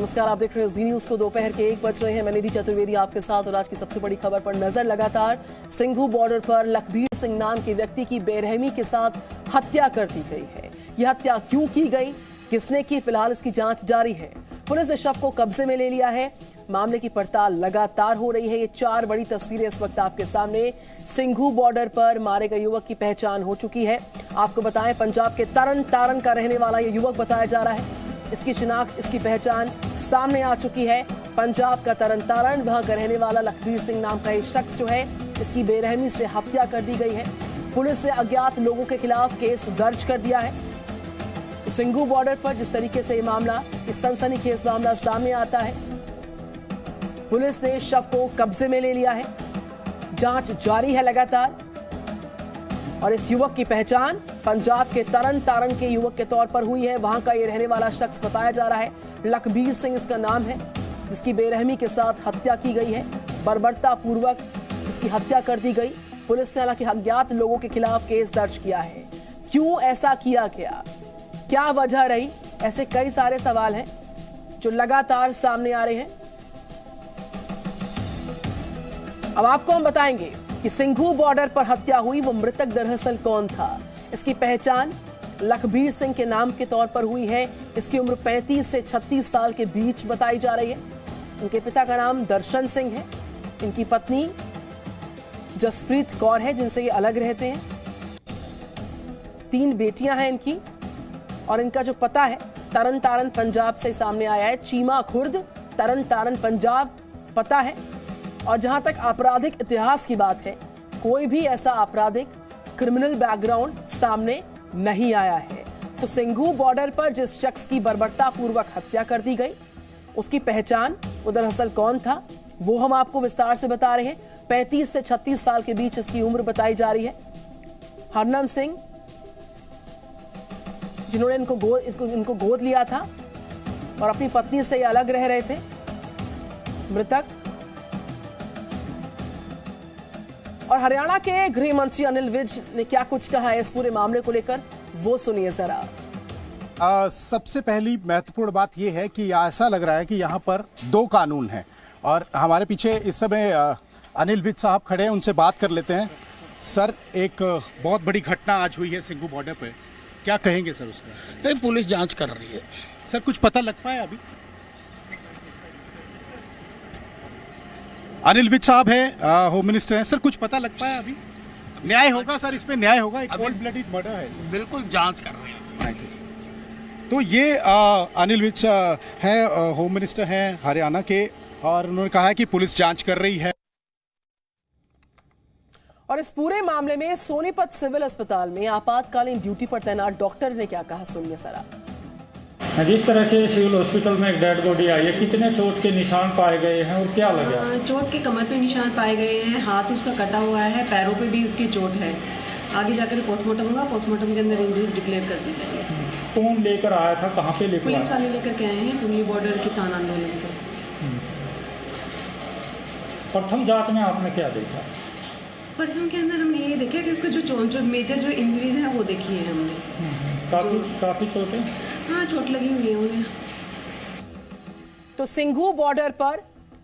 नमस्कार, आप देख रहे हैं जी न्यूज को। दोपहर के 1 बज रहे हैं। मैं निधि चतुर्वेदी आपके साथ और आज की सबसे बड़ी खबर पर नजर। लगातार सिंघू बॉर्डर पर लखबीर सिंह नाम के व्यक्ति की बेरहमी के साथ हत्या कर दी गई है। यह हत्या क्यों की गई, किसने की, फिलहाल इसकी जांच जारी है। पुलिस ने शव को कब्जे में ले लिया है। मामले की पड़ताल लगातार हो रही है। ये 4 बड़ी तस्वीरें इस वक्त आपके सामने। सिंघू बॉर्डर पर मारे गए युवक की पहचान हो चुकी है। आपको बताएं, पंजाब के तरन तारण का रहने वाला ये युवक बताया जा रहा है। इसकी शिनाख्त, इसकी पहचान सामने आ चुकी है। पंजाब का तरन तारण, वहां का रहने वाला लखबीर सिंह नाम का ये शख्स जो है, इसकी बेरहमी से हत्या कर दी गई है। पुलिस ने अज्ञात लोगों के खिलाफ केस दर्ज कर दिया है। तो सिंघू बॉर्डर पर जिस तरीके से ये मामला, इस सनसनीखेज मामला सामने आता है, पुलिस ने शव को कब्जे में ले लिया है। जांच जारी है लगातार और इस युवक की पहचान पंजाब के तरन तारण के युवक के तौर पर हुई है। वहां का ये रहने वाला शख्स बताया जा रहा है। लखबीर सिंह इसका नाम है, जिसकी बेरहमी के साथ हत्या की गई है। बर्बरता पूर्वक इसकी हत्या कर दी गई। पुलिस ने हालांकि अज्ञात लोगों के खिलाफ केस दर्ज किया है। क्यों ऐसा किया गया, क्या वजह रही, ऐसे कई सारे सवाल हैं जो लगातार सामने आ रहे हैं। अब आपको हम बताएंगे कि सिंघू बॉर्डर पर हत्या हुई वो मृतक दरअसल कौन था। इसकी पहचान लखबीर सिंह के नाम के तौर पर हुई है। इसकी उम्र 35 से 36 साल के बीच बताई जा रही है। इनके पिता का नाम दर्शन सिंह है। इनकी पत्नी जसप्रीत कौर है, जिनसे ये अलग रहते हैं। 3 बेटियां हैं इनकी और इनका जो पता है तरन तारण पंजाब से सामने आया है। चीमा खुर्द, तरन तारण पंजाब पता है। और जहां तक आपराधिक इतिहास की बात है, कोई भी ऐसा आपराधिक क्रिमिनल बैकग्राउंड सामने नहीं आया है। तो सिंघू बॉर्डर पर जिस शख्स की बर्बरता पूर्वक हत्या कर दी गई, उसकी पहचान, वो दरअसल कौन था, वो हम आपको विस्तार से बता रहे हैं। 35 से 36 साल के बीच इसकी उम्र बताई जा रही है। हरनम सिंह, जिन्होंने इनको गोद लिया था और अपनी पत्नी से अलग रह रहे थे, मृतक। और हरियाणा के गृह मंत्री अनिल विज ने क्या कुछ कहा है इस पूरे मामले को लेकर, वो सुनिए जरा। सबसे पहली महत्वपूर्ण बात यह है कि ऐसा लग रहा है कि यहाँ पर 2 कानून हैं और हमारे पीछे इस समय अनिल विज साहब खड़े हैं, उनसे बात कर लेते हैं। सर, एक बहुत बड़ी घटना आज हुई है सिंघू बॉर्डर पे, क्या कहेंगे सर उसमें? पुलिस जांच कर रही है। सर, कुछ पता लग पाया अभी? अनिल विज साहब है, होम मिनिस्टर हैं। सर, कुछ पता लग पाया अभी? न्याय होगा सर, इसमें न्याय होगा? एक कोल्ड ब्लडेड मर्डर है सर। बिल्कुल जांच कर रहे हैं। तो ये अनिल विज हैं, होम मिनिस्टर हैं हरियाणा के, और उन्होंने कहा है कि पुलिस जांच कर रही है। और इस पूरे मामले में सोनीपत सिविल अस्पताल में आपातकालीन ड्यूटी पर तैनात डॉक्टर ने क्या कहा, सुनिए सर आप। जिस तरह से सिविल हॉस्पिटल में एक डेड बॉडी आई है, कितने चोट के निशान पाए गए हैं और क्या लगा? चोट के कमर पे निशान पाए गए हैं, हाथ उसका कटा हुआ है, पैरों पे भी उसकी चोट है। आगे जाकर पोस्टमार्टम होगा, पोस्टमार्टम के अंदर इंजरीज डिक्लेयर कर दी जाएगी। कौन लेकर आया था, कहाँ पे लेकर? पुलिस वाले लेकर के आए हैं, कुंडली बॉर्डर किसान आंदोलन से। प्रथम जांच में आपने क्या देखा? प्रथम के अंदर हमने ये देखा कि उसका जो मेजर जो इंजरीज हैं वो देखी है हमने। काफी चोटें? हाँ, चोट लगी हुई है उन्हें। तो सिंघू बॉर्डर पर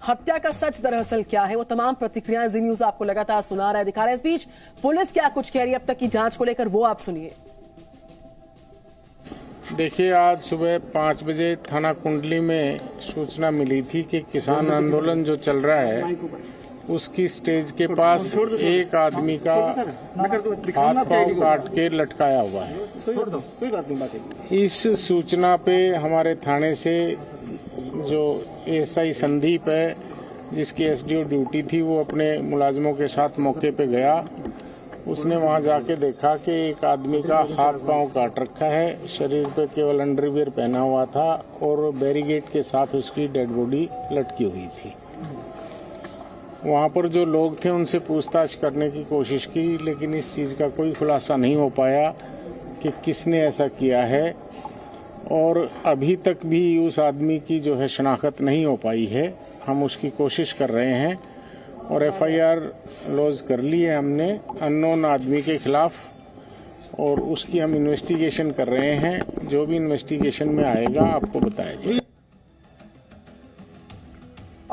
हत्या का सच दरअसल क्या है, वो तमाम प्रतिक्रियाएं जी न्यूज आपको लगातार सुना रहा है, दिखा रहा है। इस बीच पुलिस क्या कुछ कह रही है अब तक की जांच को लेकर, वो आप सुनिए। देखिए, आज सुबह 5 बजे थाना कुंडली में सूचना मिली थी कि किसान आंदोलन जो चल रहा है उसकी स्टेज के पास एक आदमी का हाथ पांव काट के लटकाया हुआ है। इस सूचना पे हमारे थाने से जो एसआई संदीप है, जिसकी एसडीओ ड्यूटी थी, वो अपने मुलाजिमों के साथ मौके पे गया। उसने वहां जाके देखा कि एक आदमी का हाथ पांव काट रखा है, शरीर पे केवल अंडरवियर पहना हुआ था और बैरिकेड के साथ उसकी डेड बॉडी लटकी हुई थी। वहाँ पर जो लोग थे उनसे पूछताछ करने की कोशिश की, लेकिन इस चीज़ का कोई खुलासा नहीं हो पाया कि किसने ऐसा किया है। और अभी तक भी उस आदमी की जो है शनाख्त नहीं हो पाई है। हम उसकी कोशिश कर रहे हैं और एफआईआर लॉज कर ली है हमने अननोन आदमी के खिलाफ, और उसकी हम इन्वेस्टिगेशन कर रहे हैं। जो भी इन्वेस्टिगेशन में आएगा आपको बताया जाएगा।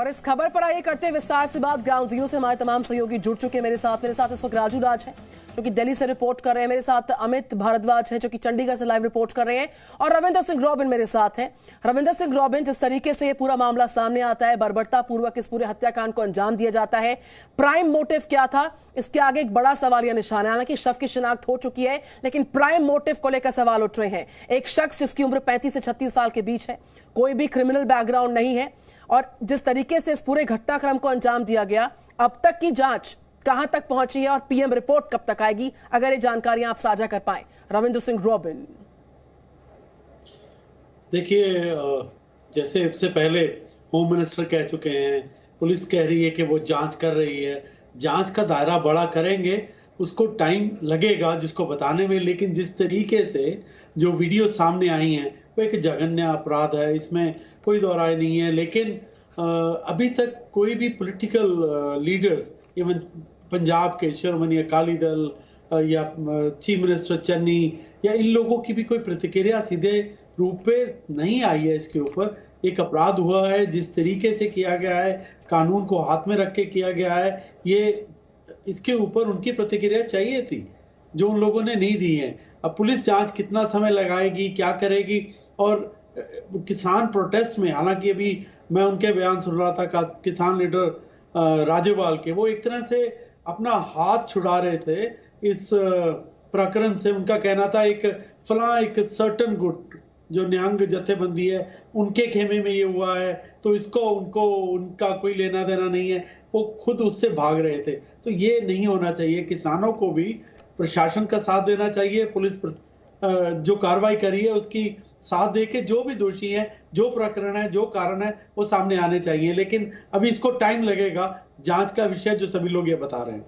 और इस खबर पर आइए करते हैं विस्तार से बात। ग्राउंड जीरो से हमारे तमाम सहयोगी जुड़ चुके हैं मेरे साथ इस वक्त राजू राज हैं जो कि दिल्ली से रिपोर्ट कर रहे हैं, मेरे साथ अमित भारद्वाज हैं जो कि चंडीगढ़ से लाइव रिपोर्ट कर रहे हैं, और रविंदर सिंह रॉबिन मेरे साथ हैं। रविंदर सिंह रॉबिन, जिस तरीके से ये पूरा मामला सामने आता है, बर्बरता पूर्वक इस पूरे हत्याकांड को अंजाम दिया जाता है, प्राइम मोटिव क्या था, इसके आगे एक बड़ा सवालिया निशान है। हालांकि शव की शिनाख्त हो चुकी है, लेकिन प्राइम मोटिव को लेकर सवाल उठ रहे हैं। एक शख्स जिसकी उम्र 35 से 36 साल के बीच है, कोई भी क्रिमिनल बैकग्राउंड नहीं है, और जिस तरीके से इस पूरे घटनाक्रम को अंजाम दिया गया, अब तक की जांच कहां तक पहुंची है और पीएम रिपोर्ट कब तक आएगी, अगर ये जानकारियां आप साझा कर पाए। रविंद्र सिंह रॉबिन। देखिए, जैसे इससे पहले होम मिनिस्टर कह चुके हैं, पुलिस कह रही है कि वो जांच कर रही है, जांच का दायरा बड़ा करेंगे, उसको टाइम लगेगा जिसको बताने में, लेकिन जिस तरीके से जो वीडियो सामने आई हैं वो एक जघन्य अपराध है, इसमें कोई दो राय नहीं है। लेकिन अभी तक कोई भी पॉलिटिकल लीडर्स, इवन पंजाब के शिरोमणि अकाली दल या चीफ मिनिस्टर चन्नी या इन लोगों की भी कोई प्रतिक्रिया सीधे रूप पे नहीं आई है इसके ऊपर। एक अपराध हुआ है, जिस तरीके से किया गया है, कानून को हाथ में रख के किया गया है, ये इसके ऊपर उनकी प्रतिक्रिया चाहिए थी जो उन लोगों ने नहीं दी है। अब पुलिस जांच कितना समय लगाएगी, क्या करेगी, और किसान प्रोटेस्ट में, हालांकि अभी मैं उनके बयान सुन रहा था किसान लीडर राजेवाल के, वो एक तरह से अपना हाथ छुड़ा रहे थे इस प्रकरण से। उनका कहना था एक सर्टन गुट जो न्यांग जथेबंदी है उनके खेमे में ये हुआ है, तो इसको उनका कोई लेना देना नहीं है, वो खुद उससे भाग रहे थे। तो ये नहीं होना चाहिए। किसानों को भी प्रशासन का साथ देना चाहिए, पुलिस जो कार्रवाई करी है उसकी साथ दे के जो भी दोषी हैं, जो प्रकरण है, जो कारण है, वो सामने आने चाहिए। लेकिन अभी इसको टाइम लगेगा, जांच का विषय जो सभी लोग ये बता रहे हैं।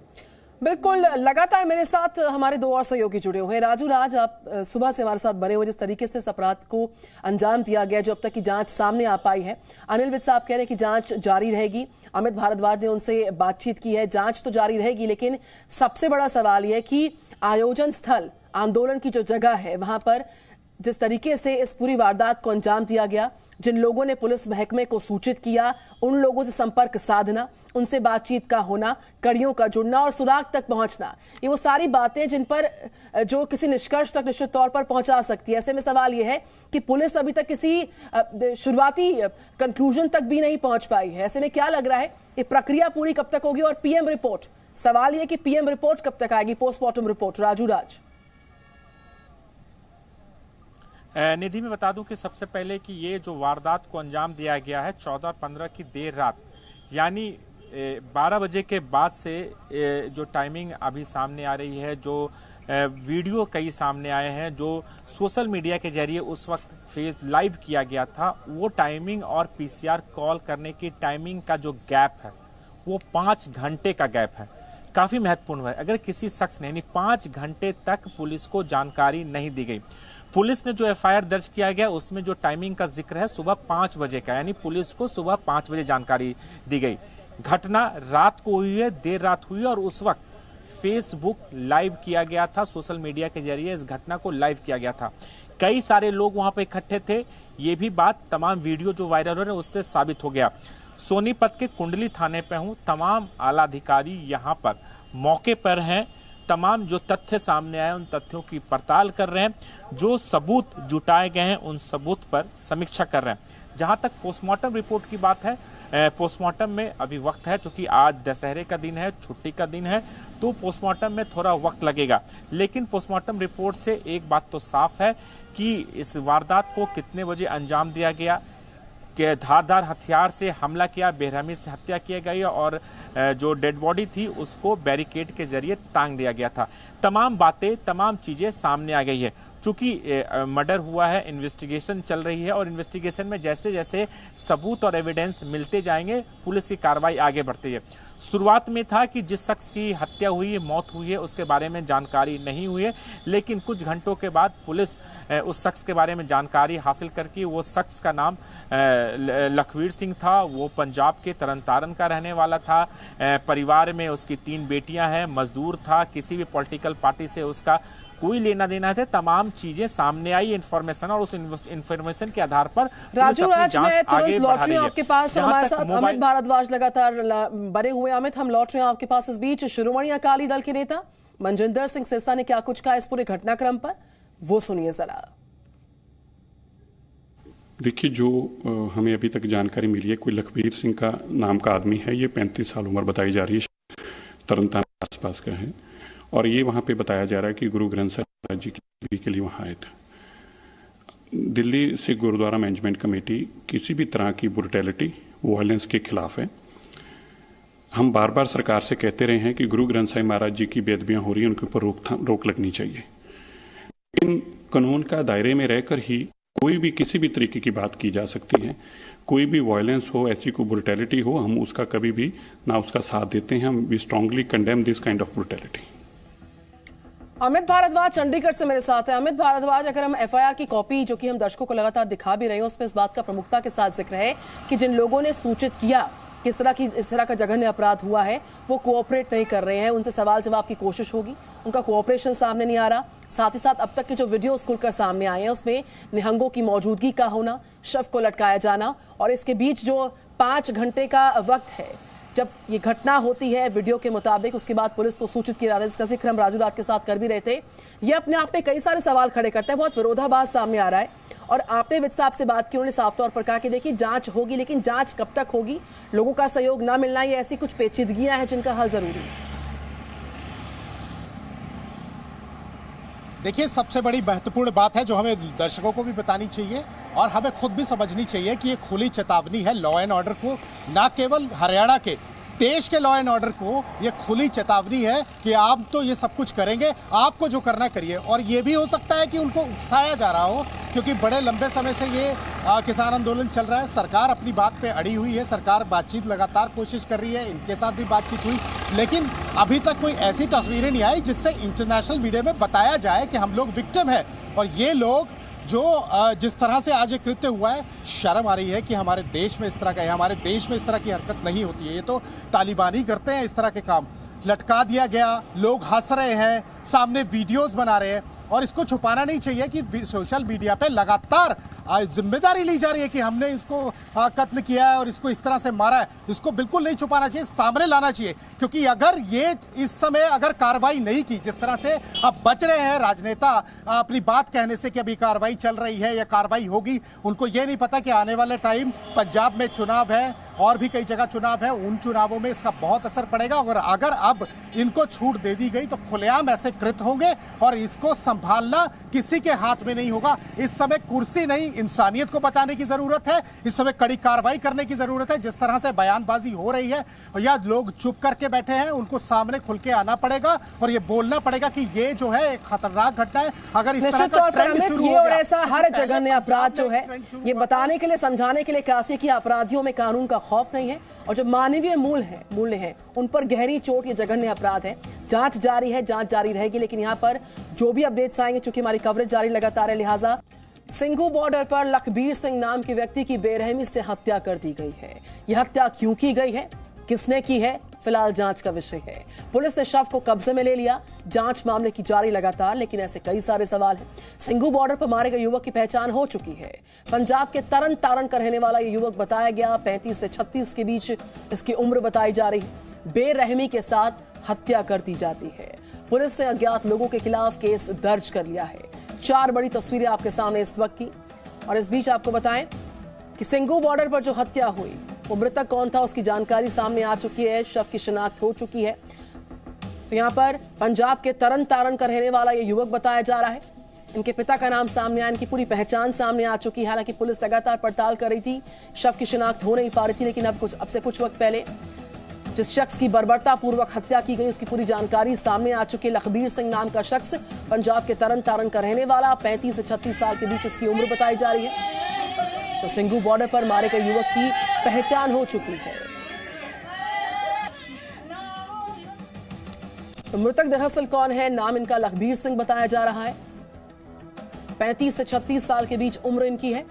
बिल्कुल, लगातार मेरे साथ हमारे दो और सहयोगी जुड़े हुए हैं। राजू राज, आप सुबह से हमारे साथ बने हुए, जिस तरीके से इस अपराध को अंजाम दिया गया, जो अब तक की जांच सामने आ पाई है। अनिल विज साहब कह रहे हैं कि जांच जारी रहेगी, अमित भारद्वाज ने उनसे बातचीत की है, जांच तो जारी रहेगी, लेकिन सबसे बड़ा सवाल यह कि आयोजन स्थल, आंदोलन की जो जगह है, वहां पर जिस तरीके से इस पूरी वारदात को अंजाम दिया गया, जिन लोगों ने पुलिस महकमे को सूचित किया, उन लोगों से संपर्क साधना, उनसे बातचीत का होना, कड़ियों का जुड़ना और सुराग तक पहुंचना, ये वो सारी बातें जिन पर जो किसी निष्कर्ष तक निश्चित तौर पर पहुंचा सकती है। ऐसे में सवाल यह है कि पुलिस अभी तक किसी शुरुआती कंक्लूजन तक भी नहीं पहुंच पाई है। ऐसे में क्या लग रहा है, ये प्रक्रिया पूरी कब तक होगी, और पीएम रिपोर्ट, सवाल यह कि पीएम रिपोर्ट कब तक आएगी, पोस्टमार्टम रिपोर्ट। राजू राज। निधि, में बता दूं कि सबसे पहले कि ये जो वारदात को अंजाम दिया गया है 14 और 15 की देर रात, यानी 12 बजे के बाद से जो टाइमिंग अभी सामने आ रही है, जो वीडियो कई सामने आए हैं, जो सोशल मीडिया के जरिए उस वक्त लाइव किया गया था, वो टाइमिंग और पीसीआर कॉल करने की टाइमिंग का जो गैप है वो 5 घंटे का गैप है, काफी महत्वपूर्ण है। अगर किसी शख्स ने 5 घंटे तक पुलिस को जानकारी नहीं दी गई, पुलिस ने जो एफआईआर दर्ज किया गया उसमें जो टाइमिंग का जिक्र है सुबह 5 बजे का, यानी पुलिस को सुबह 5 बजे जानकारी दी गई। घटना रात को हुई है, देर रात हुई है, और उस वक्त फेसबुक लाइव किया गया था, सोशल मीडिया के जरिए इस घटना को लाइव किया गया था। कई सारे लोग वहां पर इकट्ठे थे, ये भी बात तमाम वीडियो जो वायरल हो रहे हैं उससे साबित हो गया। सोनीपत के कुंडली थाने पे हूं, तमाम आला अधिकारी यहां पर मौके पर हैं, तमाम जो तथ्य सामने आए उन तथ्यों की पड़ताल कर रहे हैं, जो सबूत जुटाए गए हैं उन सबूत पर समीक्षा कर रहे हैं। जहां तक पोस्टमार्टम रिपोर्ट की बात है, पोस्टमार्टम में अभी वक्त है, क्योंकि आज दशहरे का दिन है, छुट्टी का दिन है, तो पोस्टमार्टम में थोड़ा वक्त लगेगा। लेकिन पोस्टमार्टम रिपोर्ट से एक बात तो साफ है कि इस वारदात को कितने बजे अंजाम दिया गया, के धारदार हथियार से हमला किया, बेरहमी से हत्या की गई, और जो डेड बॉडी थी उसको बैरिकेड के जरिए टांग दिया गया था। तमाम बातें, तमाम चीजें सामने आ गई है। चूंकि मर्डर हुआ है, इन्वेस्टिगेशन चल रही है, और इन्वेस्टिगेशन में जैसे जैसे सबूत और एविडेंस मिलते जाएंगे, पुलिस की कार्रवाई आगे बढ़ती है। शुरुआत में था कि जिस शख्स की हत्या हुई है, मौत हुई है, उसके बारे में जानकारी नहीं हुई है, लेकिन कुछ घंटों के बाद पुलिस उस शख्स के बारे में जानकारी हासिल करके, वो शख्स का नाम लखवीर सिंह था, वो पंजाब के तरन तारण का रहने वाला था, परिवार में उसकी 3 बेटियां हैं, मजदूर था, किसी भी पॉलिटिकल पार्टी से उसका कोई लेना देना है, तमाम चीजें सामने आई इंफॉर्मेशन, और उस इंफॉर्मेशन के आधार पर राजू आज मैं तुरंत लौट रही हूं आपके पास। हमारे साथ अमित भारद्वाज लगातार बने हुए। अमित, हम लौट रहे हैं आपके पास। इस बीच शिरोमणि अकाली दल के नेता मनजिंदर सिंह सिरसा ने क्या कुछ कहा इस पूरे घटनाक्रम पर, वो सुनिए जरा। देखिए, जो हमें अभी तक जानकारी मिली है, कोई लखबीर सिंह का नाम का आदमी है। ये 35 साल उम्र बताई जा रही है, तरनतारन के आसपास का है, और ये वहां पे बताया जा रहा है कि गुरु ग्रंथ साहिब महाराज जी की के लिए वहां आए थे। दिल्ली सिख गुरुद्वारा मैनेजमेंट कमेटी किसी भी तरह की ब्रुटैलिटी, वायलेंस के खिलाफ है। हम बार बार सरकार से कहते रहे हैं कि गुरु ग्रंथ साहिब महाराज जी की बेअदबियां हो रही हैं, उनके ऊपर रोक लगनी चाहिए। इन कानून का दायरे में रहकर ही कोई भी किसी भी तरीके की बात की जा सकती है। कोई भी वायलेंस हो, ऐसी कोई ब्रुटैलिटी हो, हम उसका कभी भी ना उसका साथ देते हैं। हम we strongly condemn this kind of brutality. Amit Bhardwaj Chandigarh से मेरे साथ है। अमित भारद्वाज, अगर हम एफआईआर की कॉपी जो कि हम दर्शकों को लगातार दिखा भी रहे हैं, उसमें इस बात का प्रमुखता के साथ जिक्र है कि जिन लोगों ने सूचित किया कि इस तरह का जघन्य अपराध हुआ है, वो कोऑपरेट नहीं कर रहे हैं। उनसे सवाल जवाब की कोशिश होगी, उनका कोऑपरेशन सामने नहीं आ रहा। साथ ही साथ अब तक के जो वीडियोस खुलकर सामने आए हैं, उसमें निहंगों की मौजूदगी का होना, शव को लटकाया जाना, और इसके बीच जो 5 घंटे का वक्त है जब ये घटना होती है वीडियो के मुताबिक, उसके बाद पुलिस को सूचित किया जाता है, जिसका जिक्र हम राजू रात के साथ कर भी रहे थे। ये अपने आप में कई सारे सवाल खड़े करता है, बहुत विरोधाभास सामने आ रहा है। और आपने वित्त साहब से बात की, उन्होंने साफ तौर पर कहा कि देखिए जांच होगी, लेकिन जांच कब तक होगी, लोगों का सहयोग ना मिलना, ये ऐसी कुछ पेचीदगियां हैं जिनका हल जरूरी है। देखिए, सबसे बड़ी महत्वपूर्ण बात है जो हमें दर्शकों को भी बतानी चाहिए और हमें खुद भी समझनी चाहिए कि ये खुली चेतावनी है लॉ एंड ऑर्डर को, ना केवल हरियाणा के, देश के लॉ एंड ऑर्डर को ये खुली चेतावनी है कि आप तो ये सब कुछ करेंगे, आपको जो करना करिए। और ये भी हो सकता है कि उनको उकसाया जा रहा हो, क्योंकि बड़े लंबे समय से ये किसान आंदोलन चल रहा है। सरकार अपनी बात पे अड़ी हुई है, सरकार बातचीत लगातार कोशिश कर रही है, इनके साथ भी बातचीत हुई, लेकिन अभी तक कोई ऐसी तस्वीरें नहीं आई जिससे इंटरनेशनल मीडिया में बताया जाए कि हम लोग विक्टिम है। और ये लोग जो जिस तरह से आज ये कृत्य हुआ है, शर्म आ रही है कि हमारे देश में इस तरह का है, हमारे देश में इस तरह की हरकत नहीं होती है। ये तो तालिबान ही करते हैं इस तरह के काम। लटका दिया गया, लोग हंस रहे हैं, सामने वीडियोस बना रहे हैं, और इसको छुपाना नहीं चाहिए कि सोशल मीडिया पे लगातार जिम्मेदारी ली जा रही है कि हमने इसको कत्ल किया है और इसको इस तरह से मारा है। इसको बिल्कुल नहीं छुपाना चाहिए, सामने लाना चाहिए, क्योंकि अगर ये इस समय अगर कार्रवाई नहीं की, जिस तरह से अब बच रहे हैं राजनेता अपनी बात कहने से कि अभी कार्रवाई चल रही है या कार्रवाई होगी, उनको ये नहीं पता कि आने वाले टाइम पंजाब में चुनाव है और भी कई जगह चुनाव है, उन चुनावों में इसका बहुत असर पड़ेगा। और अगर अब इनको छूट दे दी गई तो खुलेआम ऐसे कृत्य होंगे और इसको संभालना किसी के हाथ में नहीं होगा। इस समय कुर्सी नहीं, इंसानियत को बचाने की जरूरत है। इस समय कड़ी कार्रवाई करने की जरूरत है। जिस तरह से बयानबाजी हो रही है या लोग चुप करके बैठे हैं, उनको सामने खुल के आना पड़ेगा और ये बोलना पड़ेगा कि ये जो है खतरनाक घटना है। अगर इस तरह का ट्रेंड शुरू हो गया, और ऐसा हर जघन्य अपराध जो है, ये बताने के लिए, समझाने के लिए काफी कि अपराधियों में कानून का खौफ नहीं है और जो मानवीय मूल्य हैं उन पर गहरी चोट ये जघन्य अपराध है। जांच जारी है, जांच जारी रहेगी, लेकिन यहाँ पर जो भी अपडेट्स आएंगे, चूंकि हमारी कवरेज जारी लगातार है, लिहाजा सिंघू बॉर्डर पर लखबीर सिंह नाम के व्यक्ति की बेरहमी से हत्या कर दी गई है। यह हत्या क्यों की गई है, किसने की है, फिलहाल जांच का विषय है। पुलिस ने शव को कब्जे में ले लिया, जांच मामले की जारी लगातार, लेकिन ऐसे कई सारे सवाल हैं। सिंघू बॉर्डर पर मारे गए युवक की पहचान हो चुकी है। पंजाब के तरन तारण का रहने वाला यह युवक बताया गया, 35 से 36 के बीच इसकी उम्र बताई जा रही। बेरहमी के साथ हत्या कर दी जाती है। पुलिस ने अज्ञात लोगों के खिलाफ केस दर्ज कर लिया है। 4 बड़ी तस्वीरें आपके सामने इस वक्त की, और इस बीच आपको बताएं कि सिंघू बॉर्डर पर जो हत्या हुई, वो मृतक कौन था उसकी जानकारी सामने आ चुकी है, शव की शिनाख्त हो चुकी है। तो यहाँ पर पंजाब के तरन तारण का रहने वाला ये युवक बताया जा रहा है। इनके पिता का नाम सामने आया, इनकी पूरी पहचान सामने आ चुकी है। हालांकि पुलिस लगातार पड़ताल कर रही थी, शव की शिनाख्त हो नहीं पा रही थी, लेकिन अब से कुछ वक्त पहले जिस शख्स की बर्बरता पूर्वक हत्या की गई उसकी पूरी जानकारी सामने आ चुकी है। लखबीर सिंह नाम का शख्स, पंजाब के तरन तारण का रहने वाला, 35 से 36 साल के बीच इसकी उम्र बताई जा रही है। तो सिंघू बॉर्डर पर मारे गए युवक की पहचान हो चुकी है। तो मृतक दरअसल कौन है, नाम इनका लखबीर सिंह बताया जा रहा है। 35 से 36 साल के बीच उम्र इनकी है।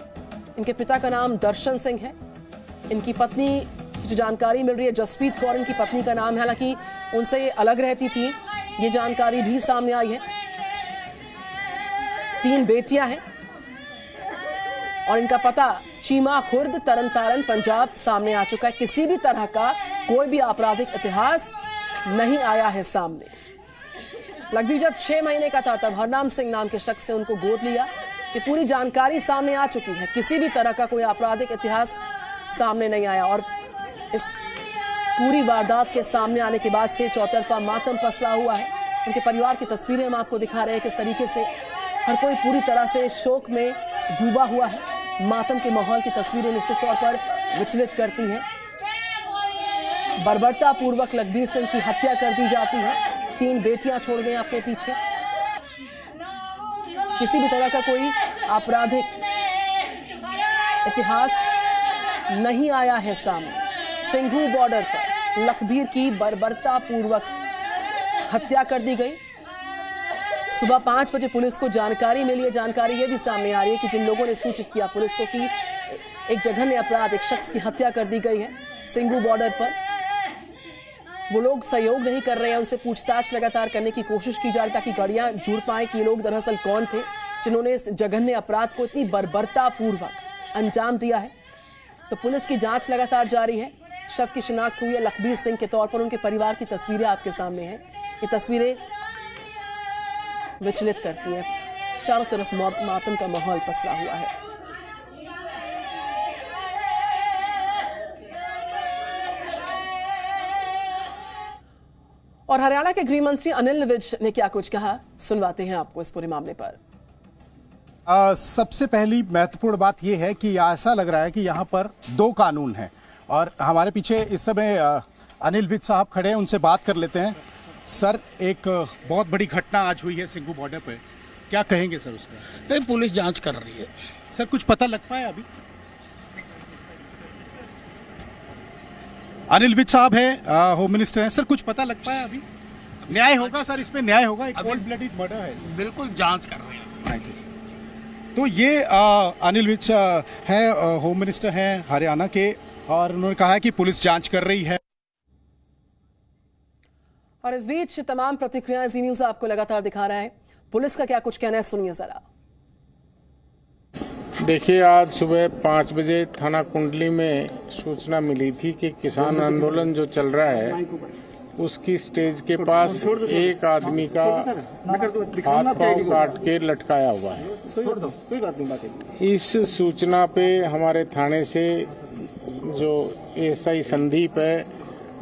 इनके पिता का नाम दर्शन सिंह है। इनकी पत्नी जो जानकारी मिल रही है, जसप्रीत कौर इनकी पत्नी का नाम है। हालांकि उनसे ये अलग रहती थी, ये जानकारी भी सामने आई है। 3 बेटियां हैं और इनका पता चीमा खुर्द तरनतारन पंजाब सामने आ चुका है। किसी भी तरह का कोई भी आपराधिक इतिहास नहीं आया है सामने। लखबीर जब 6 महीने का था तब हरनाम सिंह नाम के शख्स से उनको गोद लिया। ये पूरी जानकारी सामने आ चुकी है। किसी भी तरह का कोई आपराधिक इतिहास सामने नहीं आया और इस पूरी वारदात के सामने आने के बाद से चौतरफा मातम पसरा हुआ है। उनके परिवार की तस्वीरें हम आपको दिखा रहे हैं किस तरीके से हर कोई पूरी तरह से शोक में डूबा हुआ है। मातम के माहौल की तस्वीरें निश्चित तौर पर विचलित करती हैं। बर्बरता पूर्वक लखबीर सिंह की हत्या कर दी जाती है। 3 बेटियां छोड़ गए अपने पीछे। किसी भी तरह का कोई आपराधिक इतिहास नहीं आया है सामने। सिंघू बॉर्डर पर लखबीर की बर्बरता पूर्वक हत्या कर दी गई। सुबह 5 बजे पुलिस को जानकारी मिली है। जानकारी यह भी सामने आ रही है कि जिन लोगों ने सूचित किया पुलिस को कि एक जघन्य अपराध, एक शख्स की हत्या कर दी गई है सिंघू बॉर्डर पर, वो लोग सहयोग नहीं कर रहे हैं। उनसे पूछताछ लगातार करने की कोशिश की जा रही ताकि गाड़ियां जुड़ पाए कि ये लोग दरअसल कौन थे जिन्होंने इस जघन्य अपराध को इतनी बर्बरता पूर्वक अंजाम दिया है। तो पुलिस की जांच लगातार जारी है। शव की शिनाख्त हुई है लखबीर सिंह के तौर पर। उनके परिवार की तस्वीरें आपके सामने हैं। ये तस्वीरें विचलित करती है। चारों तरफ मातम का माहौल पसरा हुआ है। और हरियाणा के गृह मंत्री अनिल विज ने क्या कुछ कहा, सुनवाते हैं आपको इस पूरे मामले पर। सबसे पहली महत्वपूर्ण बात यह है कि ऐसा लग रहा है कि यहाँ पर 2 कानून हैं और हमारे पीछे इस समय अनिल विज साहब खड़े हैं, उनसे बात कर लेते हैं। सर, एक बहुत बड़ी घटना आज हुई है सिंघू बॉर्डर पे, क्या कहेंगे सर उसमें? पुलिस जांच कर रही है। सर, कुछ पता लग पाया अभी? अनिल विज साहब है, होम मिनिस्टर हैं। सर, कुछ पता लग पाया अभी? न्याय होगा सर, इसमें न्याय होगा? एक कोल्ड ब्लडेड मर्डर है सर। बिल्कुल जांच कर रही है। तो ये अनिल विज हैं, होम मिनिस्टर हैं हरियाणा के, और उन्होंने कहा है कि पुलिस जांच कर रही है। और इस बीच तमाम प्रतिक्रियाएं जी न्यूज़ आपको लगातार दिखा रहा है। पुलिस का क्या कुछ कहना है, सुनिए जरा। देखिए, आज सुबह 5 बजे थाना कुंडली में सूचना मिली थी कि किसान आंदोलन जो चल रहा है उसकी स्टेज के पास एक आदमी का हाथ पांव काट के लटकाया हुआ है। इस सूचना पे हमारे थाने से जो एसआई संदीप है,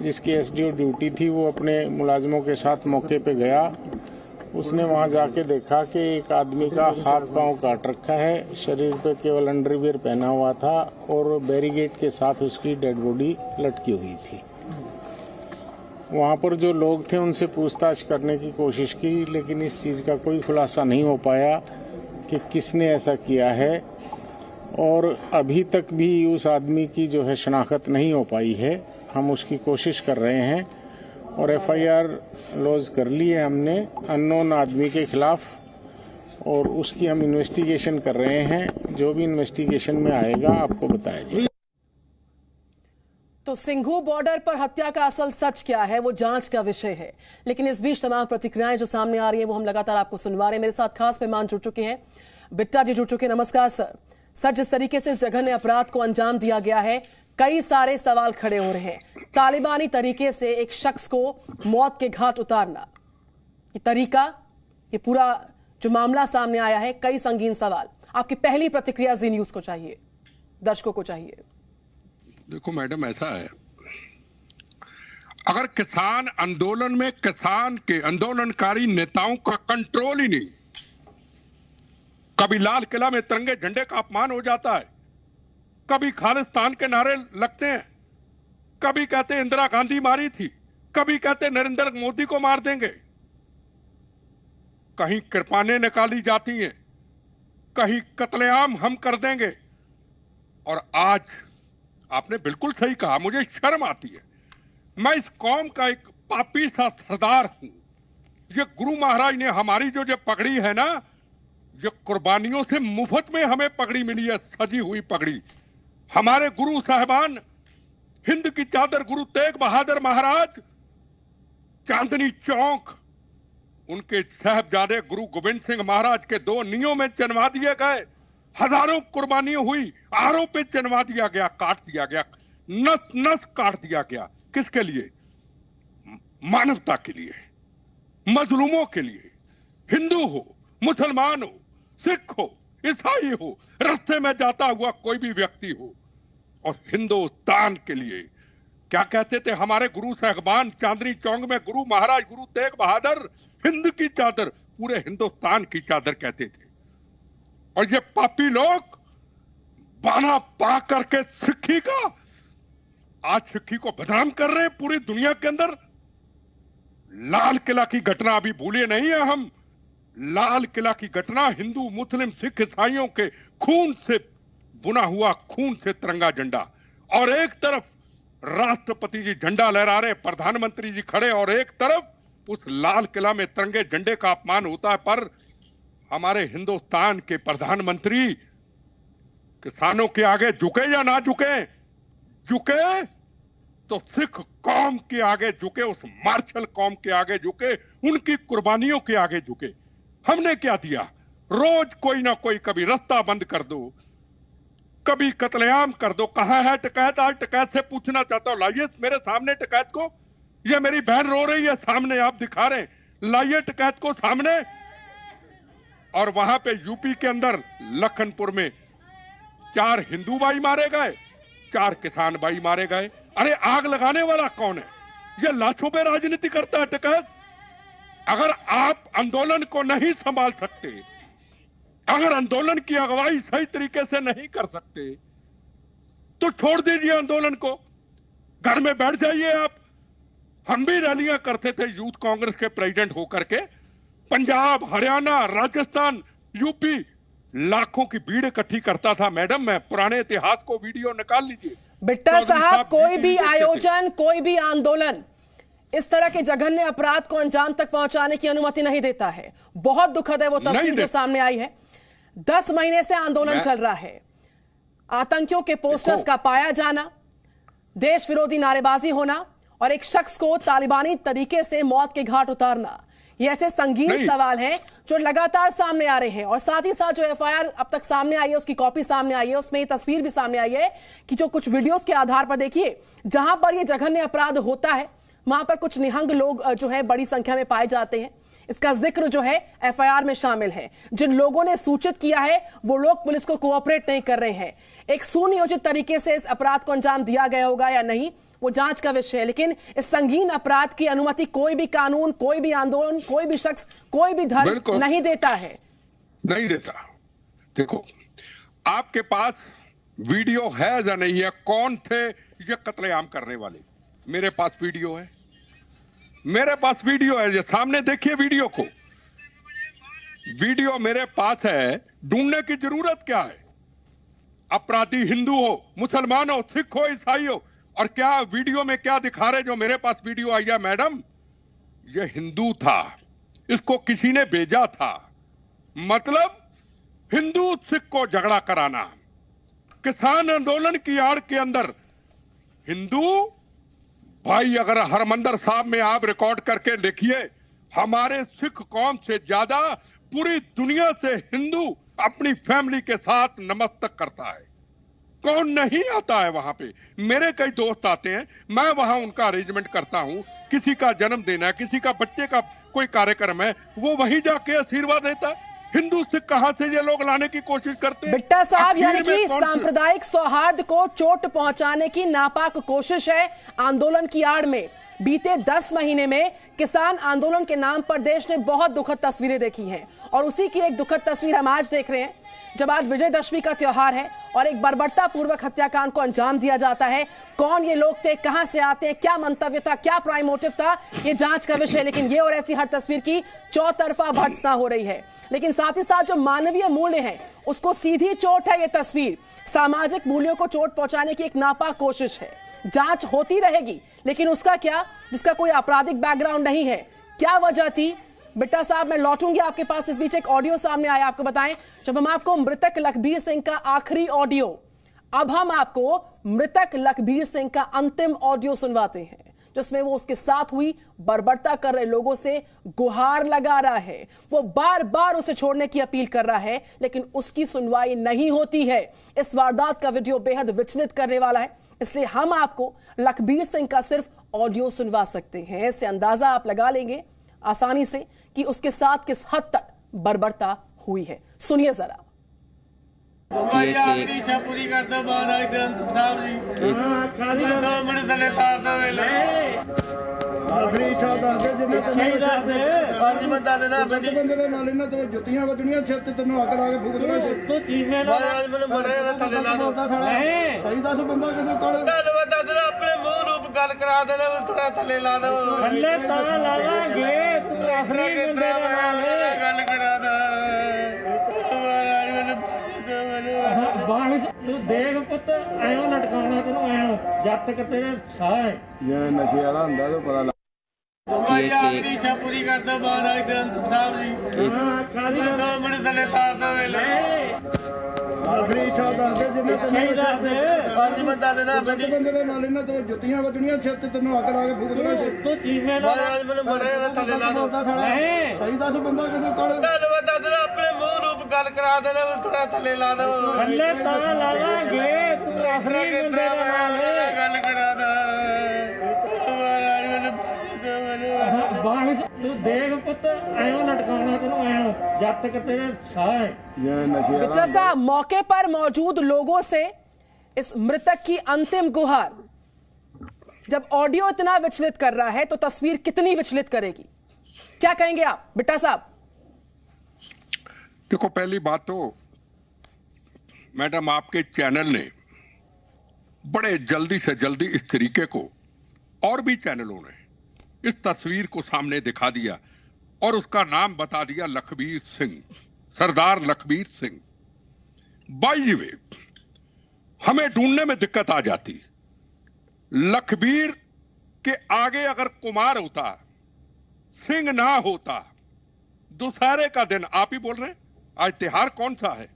जिसकी एसडीओ ड्यूटी थी, वो अपने मुलाजिमों के साथ मौके पे गया। उसने वहां जाके देखा कि एक आदमी का हाथ पांव काट रखा है, शरीर पे केवल अंडरवियर पहना हुआ था और बैरिकेड के साथ उसकी डेड बॉडी लटकी हुई थी। वहां पर जो लोग थे उनसे पूछताछ करने की कोशिश की, लेकिन इस चीज का कोई खुलासा नहीं हो पाया कि किसने ऐसा किया है, और अभी तक भी उस आदमी की जो है शनाख्त नहीं हो पाई है। हम उसकी कोशिश कर रहे हैं और एफआईआर लॉज कर ली है हमने अननोन आदमी के खिलाफ, और उसकी हम इन्वेस्टिगेशन कर रहे हैं। जो भी इन्वेस्टिगेशन में आएगा आपको बताया जाएगा। तो सिंघू बॉर्डर पर हत्या का असल सच क्या है, वो जांच का विषय है। लेकिन इस बीच तमाम प्रतिक्रियाएं जो सामने आ रही है वो हम लगातार आपको सुनवा रहे हैं। मेरे साथ खास मेहमान जुड़ चुके हैं, बिट्टा जी जुड़ चुके हैं। नमस्कार सर। सर, जिस तरीके से इस जघन्य अपराध को अंजाम दिया गया है, कई सारे सवाल खड़े हो रहे हैं। तालिबानी तरीके से एक शख्स को मौत के घाट उतारना, ये तरीका, ये पूरा जो मामला सामने आया है, कई संगीन सवाल। आपकी पहली प्रतिक्रिया जी न्यूज़ को चाहिए, दर्शकों को चाहिए। देखो मैडम, ऐसा है, अगर किसान आंदोलन में किसान के आंदोलनकारी नेताओं का कंट्रोल ही नहीं, कभी लाल किला में तिरंगे झंडे का अपमान हो जाता है, कभी खालिस्तान के नारे लगते हैं, कभी कहते इंदिरा गांधी मारी थी, कभी कहते नरेंद्र मोदी को मार देंगे, कहीं कृपानें निकाली जाती हैं, कहीं कत्लेआम हम कर देंगे। और आज आपने बिल्कुल सही कहा, मुझे शर्म आती है। मैं इस कौम का एक पापी सा सरदार हूं। ये गुरु महाराज ने हमारी जो पगड़ी है ना, ये कुर्बानियों से मुफ्त में हमें पगड़ी मिली है, सजी हुई पगड़ी। हमारे गुरु साहिबान, हिंद की चादर गुरु तेग बहादुर महाराज, चांदनी चौक उनके साहबजादे गुरु गोविंद सिंह महाराज के 2 नियों में चनवा दिए गए, हजारों कुर्बानियां हुई, आरों पे चनवा दिया गया, काट दिया गया, नस नस काट दिया गया। किसके लिए? मानवता के लिए, मजलूमों के लिए। हिंदू हो, मुसलमान हो, सिख हो, ईसाई हो, रास्ते में जाता हुआ कोई भी व्यक्ति हो, और हिंदुस्तान के लिए क्या कहते थे हमारे गुरु साहिबान? चांदनी चौक में गुरु महाराज गुरु तेग बहादुर, हिंद की चादर, पूरे हिंदुस्तान की चादर कहते थे। और ये पापी लोग बाना पा करके सिक्खी का, आज सिक्खी को बदनाम कर रहे हैं पूरी दुनिया के अंदर। लाल किला की घटना अभी भूले नहीं है हम। लाल किला की घटना हिंदू, मुस्लिम, सिख, ईसाइयों के खून से बुना हुआ, खून से तिरंगा झंडा, और एक तरफ राष्ट्रपति जी झंडा लहरा रहे, प्रधानमंत्री जी खड़े, और एक तरफ उस लाल किला में तिरंगे झंडे का अपमान होता है। पर हमारे हिंदुस्तान के प्रधानमंत्री किसानों के आगे झुके या ना झुके? झुके तो सिख कौम के आगे झुके, उस मार्शल कौम के आगे झुके, उनकी कुर्बानियों के आगे झुके। हमने क्या दिया? रोज कोई ना कोई, कभी रास्ता बंद कर दो, कभी कत्लेआम कर दो। कहां है टिकैत? आज टिकैत से पूछना चाहता हूं, लाइए मेरे सामने टिकैत को। ये मेरी बहन रो रही है, सामने आप दिखा रहे हैं, लाइए टिकैत को सामने। और वहां पे यूपी के अंदर लखनपुर में 4 हिंदू भाई मारे गए, 4 किसान भाई मारे गए। अरे आग लगाने वाला कौन है? ये लाशों पे राजनीति करता है टिकैत। अगर आप आंदोलन को नहीं संभाल सकते, अगर आंदोलन की अगुवाई सही तरीके से नहीं कर सकते, तो छोड़ दीजिए आंदोलन को, घर में बैठ जाइए आप। हम भी रैलियां करते थे यूथ कांग्रेस के प्रेसिडेंट होकर के, पंजाब, हरियाणा, राजस्थान, यूपी, लाखों की भीड़ इकट्ठी करता था। मैडम, मैं पुराने इतिहास को वीडियो निकाल लीजिए। बिट्टा साहब, कोई भी आयोजन, कोई भी आंदोलन इस तरह के जघन्य अपराध को अंजाम तक पहुंचाने की अनुमति नहीं देता है। बहुत दुखद है वो तस्वीर जो सामने आई है। 10 महीने से आंदोलन चल रहा है, आतंकियों के पोस्टर्स का पाया जाना, देश विरोधी नारेबाजी होना, और एक शख्स को तालिबानी तरीके से मौत के घाट उतारना, ये ऐसे संगीन सवाल हैं जो लगातार सामने आ रहे हैं। और साथ ही साथ जो एफआईआर अब तक सामने आई है, उसकी कॉपी सामने आई है, उसमें ये तस्वीर भी सामने आई है कि जो कुछ वीडियोस के आधार पर देखिए, जहां पर ये जघन्य अपराध होता है वहां पर कुछ निहंग लोग जो है बड़ी संख्या में पाए जाते हैं। इसका जिक्र जो है एफआईआर में शामिल है। जिन लोगों ने सूचित किया है वो लोग पुलिस को कोऑपरेट नहीं कर रहे हैं। एक सुनियोजित तरीके से इस अपराध को अंजाम दिया गया होगा या नहीं, वो जांच का विषय है, लेकिन इस संगीन अपराध की अनुमति कोई भी कानून, कोई भी आंदोलन, कोई भी शख्स, कोई भी धर्म नहीं देता है। नहीं देता। देखो, आपके पास वीडियो है या नहीं है? कौन थे ये कत्लेआम करने वाले? मेरे पास वीडियो है, मेरे पास वीडियो है, ये सामने देखिए वीडियो को। वीडियो मेरे पास है, ढूंढने की जरूरत क्या है? अपराधी हिंदू हो, मुसलमान हो, सिख हो, ईसाई हो, और क्या वीडियो में क्या दिखा रहे? जो मेरे पास वीडियो आई है मैडम, ये हिंदू था, इसको किसी ने भेजा था। मतलब हिंदू सिख को झगड़ा कराना, किसान आंदोलन की आड़ के अंदर हिंदू भाई। अगर हरमंदर साहब में आप रिकॉर्ड करके देखिए, हमारे सिख कौम से ज्यादा पूरी दुनिया से हिंदू अपनी फैमिली के साथ नमस्तक करता है। कौन नहीं आता है वहां पे? मेरे कई दोस्त आते हैं, मैं वहां उनका अरेंजमेंट करता हूं। किसी का जन्मदिन है, किसी का बच्चे का कोई कार्यक्रम है, वो वहीं जाके आशीर्वाद देता है। हिंदू सिख कहां से ये लोग लाने की कोशिश करते हैं? बिट्टा साहब, यानी कि सांप्रदायिक सौहार्द को चोट पहुंचाने की नापाक कोशिश है आंदोलन की आड़ में। बीते 10 महीने में किसान आंदोलन के नाम पर देश ने बहुत दुखद तस्वीरें देखी हैं, और उसी की एक दुखद तस्वीर हम आज देख रहे हैं, जब आज विजयदशमी का त्योहार है और एक बर्बरता पूर्वक हत्याकांड को अंजाम दिया जाता है। कौन ये लोग थे, कहां से आते हैं, क्या मंतव्य था, क्या प्राइम मोटिव था, ये जांच का विषय। लेकिन ये और ऐसी हर तस्वीर की चौतरफा भर्त्सना हो रही है। लेकिन साथ ही साथ जो मानवीय मूल्य हैं उसको सीधी चोट है ये तस्वीर। सामाजिक मूल्यों को चोट पहुंचाने की एक नापाक कोशिश है। जांच होती रहेगी, लेकिन उसका क्या, जिसका कोई आपराधिक बैकग्राउंड नहीं है? क्या वजह थी? बिट्टा साहब, मैं लौटूंगी आपके पास। इस बीच एक ऑडियो सामने आया, आपको बताएं। जब हम आपको मृतक लखबीर सिंह का आखिरी ऑडियो, अब हम आपको मृतक लखबीर सिंह का अंतिम ऑडियो सुनवाते हैं, जिसमें वो उसके साथ हुई बर्बरता कर रहे लोगों से गुहार लगा रहा है। वो बार बार उसे छोड़ने की अपील कर रहा है, लेकिन उसकी सुनवाई नहीं होती है। इस वारदात का वीडियो बेहद विचलित करने वाला है, इसलिए हम आपको लखबीर सिंह का सिर्फ ऑडियो सुनवा सकते हैं। इससे अंदाजा आप लगा लेंगे आसानी से कि उसके साथ किस हद तक बर्बरता हुई है। सुनिए जरा। भाई आखिरी इच्छा पूरी कर दो महाराज ग्रंथ साहब जी, 2 मिनट थले तार दो वेले आखिरी इच्छा दस दे जिन्ने तेन 5 मिनट दे देना बंदे दे नाल इन्हां ते जुत्तियां वजणीਆਂ सिर ते तेनों अकड़ आके फूक देना तू चीमे दा महाराज मैनूं बड़े थले ला दो सही दस बंदा किसे कोल गल बता दे अपने मुंह रूप गल करा दे थोड़ा थले ला दो थले ता लावांगे तू आखिरी बंदे दे नाल गल करा दे तू देख पुत ऐं लटकाउणा तैनूं ऐं जद तक तेरे साह है जे नशे वाला हुंदा तो पता लग भाई आखिरी इच्छा पूरी कर दो महाराज ग्रंथ साहब जी, 2 मिनट थले तार दो वेले आखिरी इच्छा दस दे जिन्ने तेन 5 मिनट दे देना बंदे दे नाल इन्हां ते जुत्तियां वजणीਆਂ सिर ते तेनों अकड़ आके फूक देना तू चीमे दा महाराज मैनूं बड़े थले ला दो सही दस बंदा किसे कोल गल बता दे अपने मुंह रूप गल करा दे थोड़ा थले ला दो थले ता लावांगे तू आखिरी बंदे दे नाल गल करा दे तू देख पुत ऐं लटकाउणा तैनूं ऐं जद तक तेरे साह है जे नशे बिट्टा साहब मौके पर मौजूद लोगों से इस मृतक की अंतिम गुहार, जब ऑडियो इतना विचलित कर रहा है तो तस्वीर कितनी विचलित करेगी, क्या कहेंगे आप बिट्टा साहब? देखो, पहली बात तो मैडम आपके चैनल ने बड़े जल्दी से जल्दी इस तरीके को और भी चैनलों ने इस तस्वीर को सामने दिखा दिया और उसका नाम बता दिया Lakhbir Singh, Sardar Lakhbir Singh. By the way, हमें ढूंढने में दिक्कत आ जाती। लखबीर के आगे अगर कुमार होता, सिंह ना होता, दुशहरे का दिन आप ही बोल रहे हैं, आज त्योहार कौन सा है,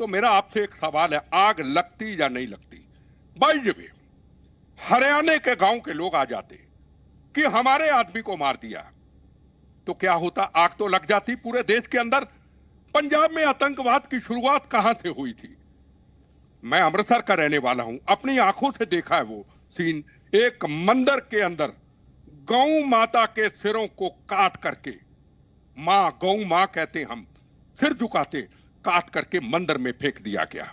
तो मेरा आपसे एक सवाल है, आग लगती या नहीं लगती? बाय द वे, हरियाणा के गांव के लोग आ जाते कि हमारे आदमी को मार दिया, तो क्या होता? आग तो लग जाती पूरे देश के अंदर। पंजाब में आतंकवाद की शुरुआत कहां से हुई थी? मैं अमृतसर का रहने वाला हूं, अपनी आंखों से देखा है वो सीन। एक मंदिर के अंदर गौ माता के सिरों को काट करके, मां गौ मां कहते हम, सिर झुकाते, काट करके मंदिर में फेंक दिया गया।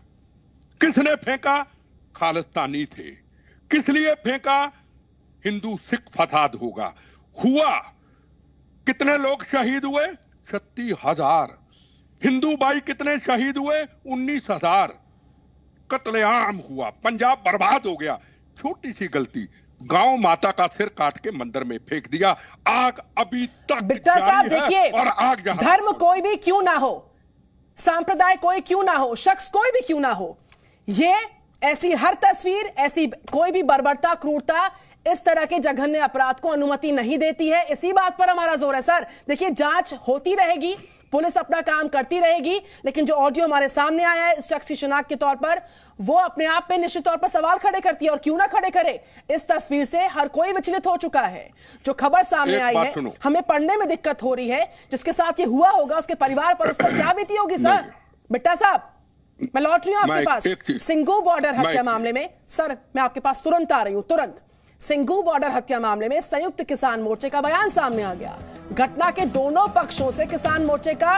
किसने फेंका? खालिस्तानी थे। किस लिए फेंका? हिंदू सिख फसाद होगा। हुआ, कितने लोग शहीद हुए? 36,000। हिंदू भाई कितने शहीद हुए? 19,000। कत्लेआम हुआ, पंजाब बर्बाद हो गया। छोटी सी गलती, गांव माता का सिर काट के मंदिर में फेंक दिया। आग अभी तक बिट्टा साहब देखिए, और आग जहां धर्म कोई भी क्यों ना हो, सांप्रदाय कोई क्यों ना हो, शख्स कोई भी क्यों ना हो, ये ऐसी हर तस्वीर, ऐसी कोई भी बर्बरता, क्रूरता, इस तरह के जघन्य अपराध को अनुमति नहीं देती है। इसी बात पर हमारा जोर है सर। देखिए, जांच होती रहेगी, पुलिस अपना काम करती रहेगी, लेकिन जो ऑडियो हमारे सामने आया है इस शख्स की शिनाख्त के तौर पर, वो अपने आप पे निश्चित तौर पर सवाल खड़े करती है। और क्यों ना खड़े करे, इस तस्वीर से हर कोई विचलित हो चुका है। जो खबर सामने आई है, हमें पढ़ने में दिक्कत हो रही है। जिसके साथ ये हुआ होगा, उसके परिवार पर, उस पर क्या बीती होगी सर? बिट्टा साहब, मैं लौट रही हूं आपके पास। सिंघू बॉर्डर हत्या मामले में सर, मैं आपके पास तुरंत आ रही हूं, तुरंत। सिंघू बॉर्डर हत्या मामले में संयुक्त किसान मोर्चे का बयान सामने आ गया। घटना के दोनों पक्षों से किसान मोर्चे का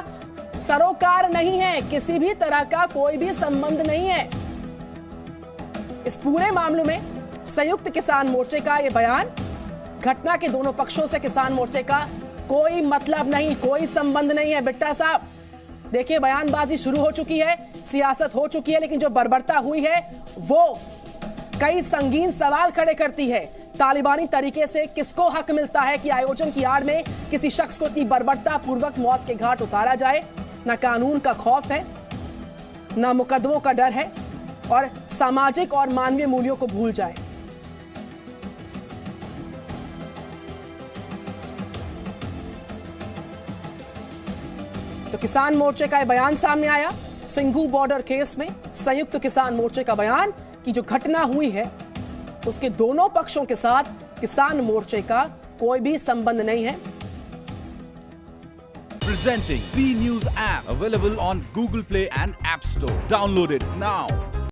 सरोकार नहीं है, किसी भी तरह का कोई भी संबंध नहीं है। इस पूरे मामले में संयुक्त किसान मोर्चे का यह बयान, घटना के दोनों पक्षों से किसान मोर्चे का कोई मतलब नहीं, कोई संबंध नहीं है। बिट्टा साहब देखिए, बयानबाजी शुरू हो चुकी है, सियासत हो चुकी है, लेकिन जो बर्बरता हुई है वो कई संगीन सवाल खड़े करती है। तालिबानी तरीके से किसको हक मिलता है कि आयोजन की आड़ में किसी शख्स को इतनी बर्बरता पूर्वक मौत के घाट उतारा जाए? न कानून का खौफ है, न मुकदमों का डर है, और सामाजिक और मानवीय मूल्यों को भूल जाए। तो किसान मोर्चे का बयान सामने आया सिंघू बॉर्डर केस में। संयुक्त किसान मोर्चे का बयान कि जो घटना हुई है उसके दोनों पक्षों के साथ किसान मोर्चे का कोई भी संबंध नहीं है। Presenting B News app, available on Google Play and App Store. Download it now.